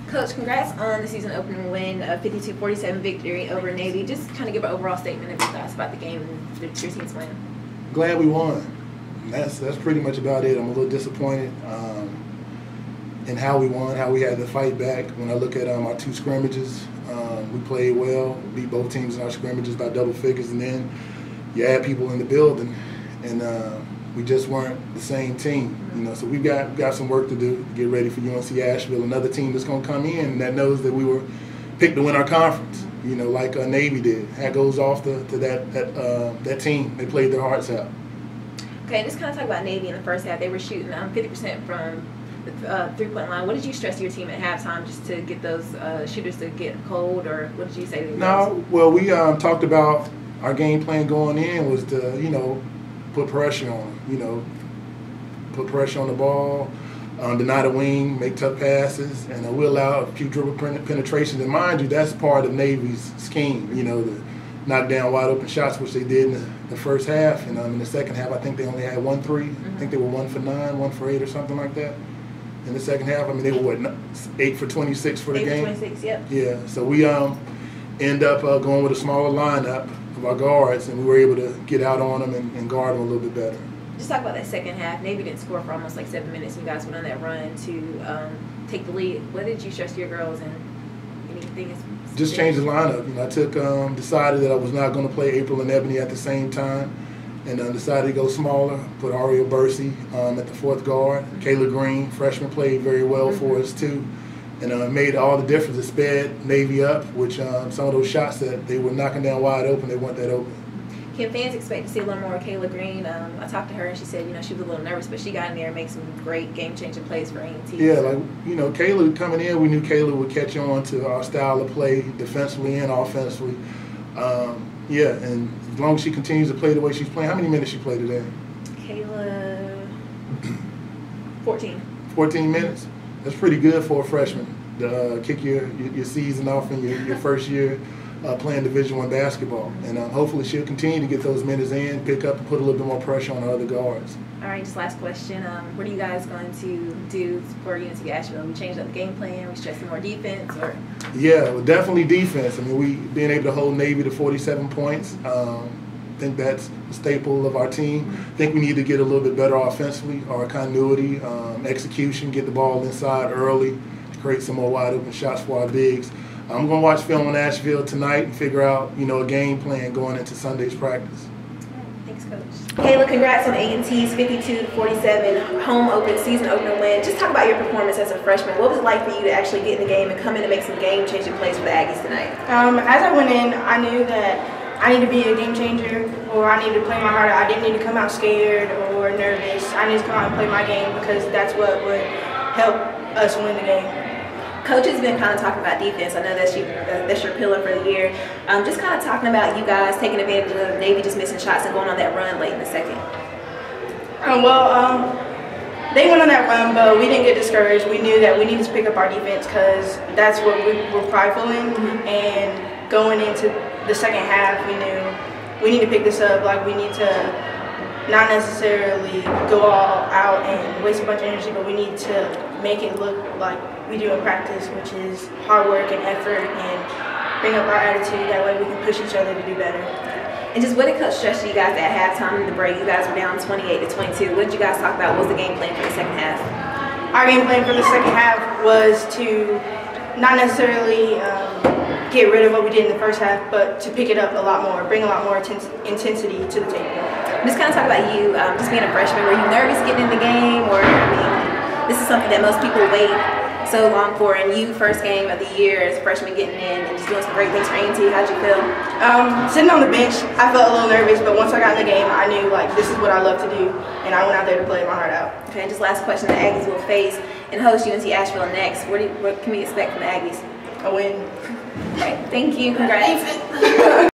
Coach, congrats on the season opening win, a 52-47 victory over Navy. Just kind of give an overall statement of your thoughts about the game and your team's win. Glad we won. That's pretty much about it. I'm a little disappointed in how we won, how we had to fight back. When I look at our two scrimmages, we played well, beat both teams in our scrimmages by double figures, and then you add people in the building, and we just weren't the same team. So we've got some work to do to get ready for UNC Asheville, another team that's going to come in that knows that we were picked to win our conference. Like Navy did. Hat goes off to that team. They played their hearts out. Okay, just kind of talk about Navy in the first half. They were shooting 50% from the three-point line. What did you stress to your team at halftime just to get those shooters to get cold, or what did you say to them? No, well, we talked about our game plan going in was to, put pressure on them, put pressure on the ball, deny the wing, make tough passes, and we allow a few dribble penetrations. And mind you, that's part of Navy's scheme, to knock down wide open shots, which they did in the first half. And in the second half, I think they only had 1 3. I think they were 1 for 9, 1 for 8 or something like that. In the second half, they were, 8 for 26 for the game? 8 for 26, yep. Yeah, so we end up going with a smaller lineup of our guards, and we were able to get out on them and guard them a little bit better. Just talk about that second half. Navy didn't score for almost like 7 minutes, and you guys went on that run to take the lead. What did you stress to your girls, and anything? Just changed the lineup. I took decided that I was not going to play April and Ebony at the same time, and decided to go smaller. Put Ariel Bursey at the fourth guard. Kayla Green, freshman, played very well for us too, and made all the difference. It sped Navy up, which some of those shots that they were knocking down wide open, they weren't that open. Can fans expect to see a little more of Kayla Green? I talked to her and she said, she was a little nervous, but she got in there and made some great game-changing plays for A&T. Yeah, Kayla coming in, we knew Kayla would catch on to our style of play defensively and offensively. Yeah, and as long as she continues to play the way she's playing, how many minutes she played today? Kayla, 14. 14 minutes? That's pretty good for a freshman to kick your season off in your first year playing Division I basketball. And hopefully she'll continue to get those minutes in, pick up, and put a little bit more pressure on the other guards. All right, just last question. What are you guys going to do for UNC Asheville? We changed up the game plan? We stressing more defense? Or? Yeah, well, definitely defense. We being able to hold Navy to 47 points. I think that's a staple of our team. I think we need to get a little bit better offensively, our continuity, execution, get the ball inside early, create some more wide open shots for our bigs. I'm going to watch film on Asheville tonight and figure out, a game plan going into Sunday's practice. Thanks, Coach. Kayla, congrats on A&T's 52-47 season opener win. Just talk about your performance as a freshman. What was it like for you to actually get in the game and come in and make some game-changing plays for the Aggies tonight? As I went in, I knew that I need to be a game changer, or I need to play my heart out. I didn't need to come out scared or nervous. I need to come out and play my game, because that's what would help us win the game. Coach has been kind of talking about defense. I know that's your pillar for the year. Just kind of talking about you guys taking advantage of Navy just missing shots and going on that run late in the second. They went on that run, but we didn't get discouraged. We knew that we needed to pick up our defense, because that's what we were prideful in. And going into the second half, we knew we need to pick this up. We need to not necessarily go all out and waste a bunch of energy, but we need to make it look like we do in practice, which is hard work and effort, and bring up our attitude. That way we can push each other to do better. And just what did Coach stress to you guys at halftime in the break? You guys were down 28-22. What did you guys talk about? What was the game plan for the second half? Our game plan for the second half was to not necessarily get rid of what we did in the first half, but to pick it up a lot more, bring a lot more intensity to the table. Just kind of talk about you, just being a freshman. Were you nervous getting in the game, or this is something that most people wait so long for, and you first game of the year as a freshman getting in and just doing some great things for A&T. How'd you feel? Sitting on the bench, I felt a little nervous, but once I got in the game, I knew this is what I love to do, and I went out there to play my heart out. Okay, and just last question: the Aggies will face and host UNC Asheville next. What can we expect from the Aggies? A win. Okay, thank you. Congrats.